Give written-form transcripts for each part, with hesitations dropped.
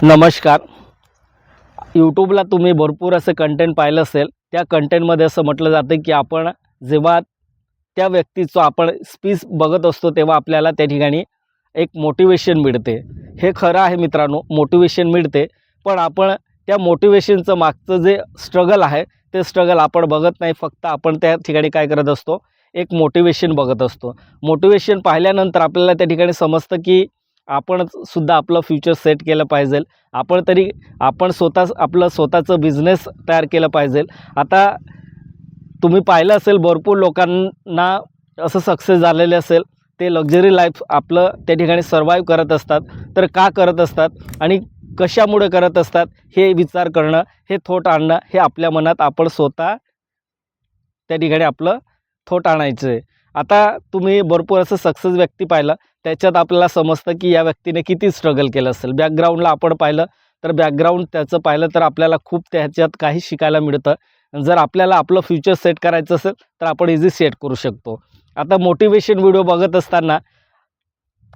नमस्कार. यूट्यूबला तुम्ही भरपूर असे कंटेंट पाहिलं असेल. त्या कंटेंटमध्ये असं म्हटलं जातं की आपण जेव्हा त्या व्यक्तीचं आपण स्पीच बघत असतो तेव्हा आपल्याला त्या ठिकाणी एक मोटिवेशन मिळते. हे खरं आहे मित्रांनो, मोटिवेशन मिळते. पण आपण त्या मोटिवेशनचं मागचं जे स्ट्रगल आहे ते स्ट्रगल आपण बघत नाही. फक्त आपण त्या ठिकाणी काय करत असतो, एक मोटिवेशन बघत असतो. मोटिवेशन पाहिल्यानंतर आपल्याला त्या ठिकाणी समजतं की आपण सुद्धा आपलं फ्युचर सेट केलं पाहिजे. आपण आपलं स्वतःचं बिझनेस तयार केलं पाहिजे. आता तुम्ही पाहिलं असेल भरपूर लोकांना असं सक्सेस झालेले असेल. ते लक्झरी लाईफ आपलं त्या ठिकाणी सर्वाईव्ह करत असतात. तर का करत असतात आणि कशामुळे करत असतात हे विचार करणं, हे थॉट आणणं, हे आपल्या मनात आपण स्वतः त्या ठिकाणी आपलं थॉट आणायचं आहे. आता तुम्ही भरपूर असं सक्सेस व्यक्ती पाहिलं, त्याच्यात आपल्याला समजतं की या व्यक्तीने किती स्ट्रगल केलं असेल. बॅकग्राऊंडला आपण पाहिलं तर बॅकग्राऊंड त्याचं पाहिलं तर आपल्याला खूप त्याच्यात काही शिकायला मिळतं. जर आपल्याला आपलं फ्युचर सेट करायचं असेल तर आपण इझी सेट करू शकतो. आता मोटिवेशन व्हिडिओ बघत असताना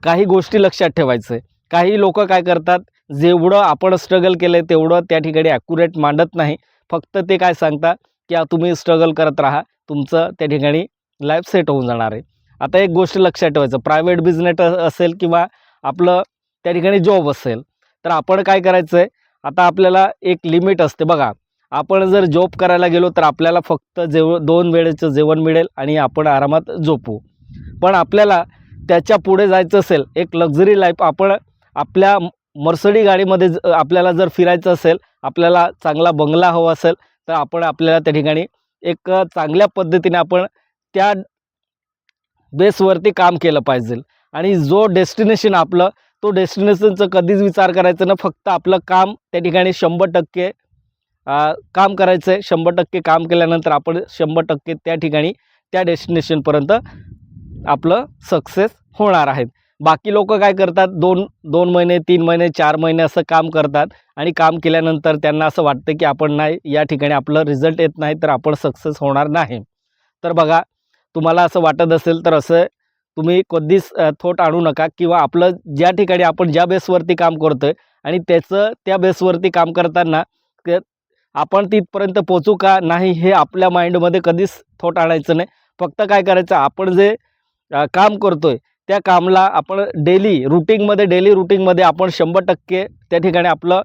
काही गोष्टी लक्षात ठेवायचं आहे. काही लोकं काय करतात, जेवढं आपण स्ट्रगल केलं आहे तेवढं त्या ठिकाणी ॲक्युरेट मांडत नाही. फक्त ते काय सांगतात की तुम्ही स्ट्रगल करत राहा, तुमचं त्या ठिकाणी लाईफ सेट होऊन जाणार आहे. आता एक गोष्ट लक्षात ठेवायचं, प्रायव्हेट बिझनेस असेल किंवा आपलं त्या ठिकाणी जॉब असेल, तर आपण काय करायचं आहे, आता आपल्याला एक लिमिट असते बघा. आपण जर जॉब करायला गेलो तर आपल्याला फक्त 2 वेळेचं जेवण मिळेल आणि आपण आरामात झोपू. पण आपल्याला त्याच्या पुढे जायचं असेल, एक लक्झरी लाईफ आपण आपल्या मर्सिडीज गाडीमध्ये आपल्याला जर फिरायचं असेल, आपल्याला चांगला बंगला हवा असेल, तर आपल्याला त्या ठिकाणी एक चांगल्या पद्धतीने आपण त्या बेसवरती काम केलं पाहिजे. आणि जो डेस्टिनेशन आपलं, तो डेस्टिनेशनचं कधीच विचार करायचा ना. फक्त आपलं काम त्या ठिकाणी 100% काम करायचं आहे. 100% काम केल्यानंतर आपण 100% त्या ठिकाणी त्या डेस्टिनेशनपर्यंत आपलं सक्सेस होणार आहेत. बाकी लोकं काय करतात, 2 महिने, 3 महिने, 4 महिने असं काम करतात आणि काम केल्यानंतर त्यांना असं वाटतं की आपण नाही, या ठिकाणी आपलं रिझल्ट येत नाही तर आपण सक्सेस होणार नाही. तर बघा, तुम्हाला असं वाटत असेल तर असं तुम्ही कधीच थॉट आणू नका किंवा आपलं ज्या ठिकाणी आपण ज्या बेसवरती काम करतोय आणि त्या बेसवरती काम करताना ते आपण तिथपर्यंत पोहोचू का नाही हे आपल्या माइंडमध्ये कधीच थॉट आणायचं नाही. फक्त काय करायचं, आपण जे काम करतोय त्या कामला आपण डेली रुटीनमध्ये आपण 100% त्या ठिकाणी आपलं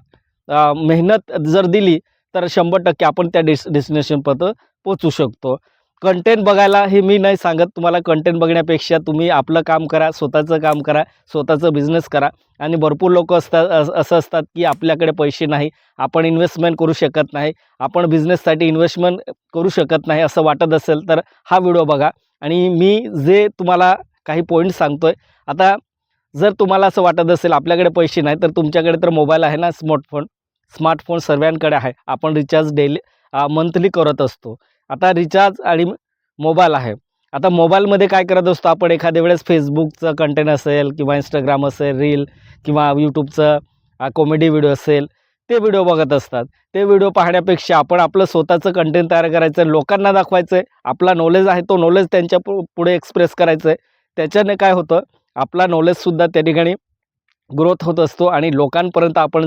मेहनत जर दिली तर 100% आपण त्या डेस्टिनेशनपर्यंत पोहोचू शकतो. कंटेंट बघायला हे मी नाही सांगत तुम्हाला. कंटेंट बघण्यापेक्षा तुम्ही आपलं काम करा, स्वतःचं काम करा, स्वतःचं बिझनेस करा. आणि भरपूर लोकं असं असतात की आपल्याकडे पैसे नाही, आपण इन्व्हेस्टमेंट करू शकत नाही, आपण बिझनेससाठी इन्व्हेस्टमेंट करू शकत नाही असं वाटत असेल तर हा व्हिडिओ बघा. आणि मी जे तुम्हाला काही पॉईंट सांगतोय, आता जर तुम्हाला असं वाटत असेल आपल्याकडे पैसे नाही, तर तुमच्याकडे तर मोबाईल आहे ना, स्मार्टफोन सर्वांकडे आहे. आपण रिचार्ज डेली मंथली करत असतो. आता रिचार्ज आणि मोबाईल आहे. आता मोबाईलमध्ये काय करत असतो आपण, एखाद्या वेळेस फेसबुकचं कंटेंट असेल किंवा इंस्टाग्राम असेल, रील किंवा यूट्यूबचं कॉमेडी व्हिडिओ असेल, ते व्हिडिओ बघत असतात. ते व्हिडिओ पाहण्यापेक्षा आपण आपलं स्वतःचं कंटेंट तयार करायचं, लोकांना दाखवायचं आहे. आपला नॉलेज आहे तो नॉलेज त्यांच्या पुढे एक्सप्रेस करायचं आहे. त्याच्याने काय होतं, आपला नॉलेजसुद्धा त्या ठिकाणी ग्रोथ होत असतो आणि लोकांपर्यंत आपण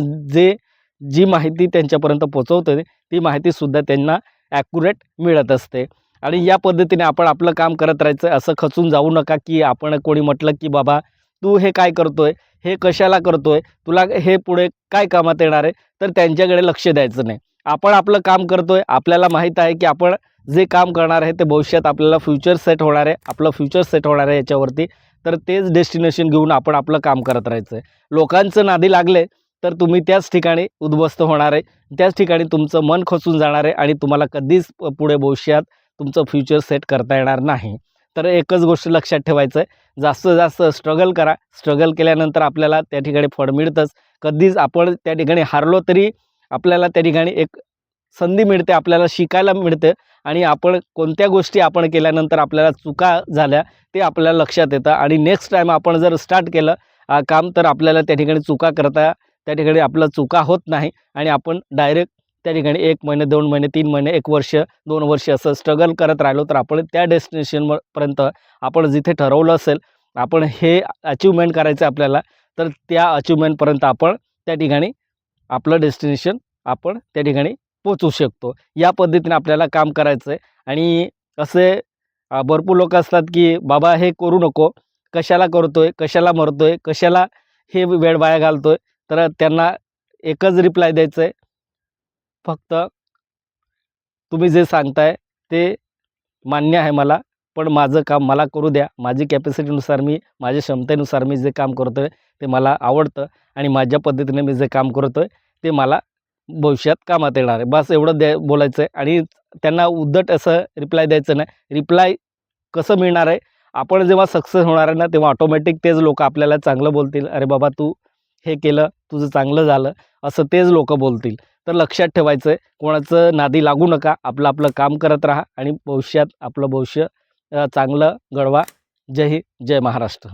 जी माहिती त्यांच्यापर्यंत पोहोचवतो ती माहितीसुद्धा त्यांना ॲक्युरेट मिळत असते. आणि या पद्धतीने आपण आपलं काम करत राहायचं. असं खचून जाऊ नका की आपण कोणी म्हटलं की बाबा तू हे काय करतोय, हे कशाला करतोय, तुला हे पुढे काय कामात येणार आहे, तर त्यांच्याकडे लक्ष द्यायचं नाही. आपण आपलं काम करतोय, आपल्याला माहीत आहे की आपण जे काम करणार आहे ते भविष्यात आपल्याला फ्युचर सेट होणार आहे, आपलं फ्युचर सेट होणार आहे याच्यावरती. तर तेच डेस्टिनेशन घेऊन आपण आपलं काम करत राहायचं आहे. लोकांचं नादी लागले तर तुम्ही त्याच ठिकाणी उद्ध्वस्त होणार आहे, त्याच ठिकाणी तुमचं मन खचून जाणार आहे आणि तुम्हाला कधीच पुढे भविष्यात तुमचं फ्युचर सेट करता येणार नाही. तर एकच गोष्ट लक्षात ठेवायचं आहे, जास्तीत जास्त स्ट्रगल करा. स्ट्रगल केल्यानंतर आपल्याला त्या ठिकाणी फळ मिळतंच. कधीच आपण त्या ठिकाणी हारलो तरी आपल्याला त्या ठिकाणी एक संधी मिळते, आपल्याला शिकायला मिळते. आणि आपण कोणत्या गोष्टी आपण केल्यानंतर आपल्याला चुका झाल्या ते आपल्याला लक्षात येतं आणि नेक्स्ट टाईम आपण जर स्टार्ट केलं काम, तर आपल्याला त्या ठिकाणी त्या ठिकाणी आपलं चुका होत नाही आणि आपण डायरेक्ट त्या ठिकाणी 1 महिने, 2 महिने, 3 महिने, 1 वर्ष, 2 वर्ष असं स्ट्रगल करत राहिलो तर आपण त्या डेस्टिनेशनपर्यंत आपण जिथे ठरवलं असेल आपण हे अचिव्हमेंट करायचं आपल्याला, तर त्या अचिव्हमेंटपर्यंत आपण त्या ठिकाणी आपलं डेस्टिनेशन आपण त्या ठिकाणी पोचवू शकतो. या पद्धतीने आपल्याला काम करायचं आहे. आणि असे भरपूर लोक असतात की बाबा हे करू नको, कशाला करतोय, कशाला मरतोय, कशाला हे वेळ वाया घालतोय. तर त्यांना एकच रिप्लाय द्यायचं आहे, फक्त तुम्ही जे सांगताय ते मान्य आहे मला, पण माझं काम मला करू द्या. माझी कॅपॅसिटीनुसार माझ्या क्षमतेनुसार मी जे काम करतोय ते मला आवडतं आणि माझ्या पद्धतीने मी जे काम करतोय ते मला भविष्यात कामात येणार आहे. बस एवढं बोलायचं आहे. आणि त्यांना उद्धट असं रिप्लाय द्यायचं नाही. रिप्लाय कसं मिळणार आहे, आपण जेव्हा सक्सेस होणार आहे ना, तेव्हा ऑटोमॅटिक तेच लोकं आपल्याला चांगलं बोलतील. "अरे बाबा, तू हे केलं, तुझं चांगलं झालं." असं तेच लोकं बोलतील. तर लक्षात ठेवायचं आहे, कोणाचं नादी लागू नका. आपलं आपलं काम करत राहा आणि भविष्यात आपलं भविष्य चांगलं घडवा. जय हिंद, जय महाराष्ट्र.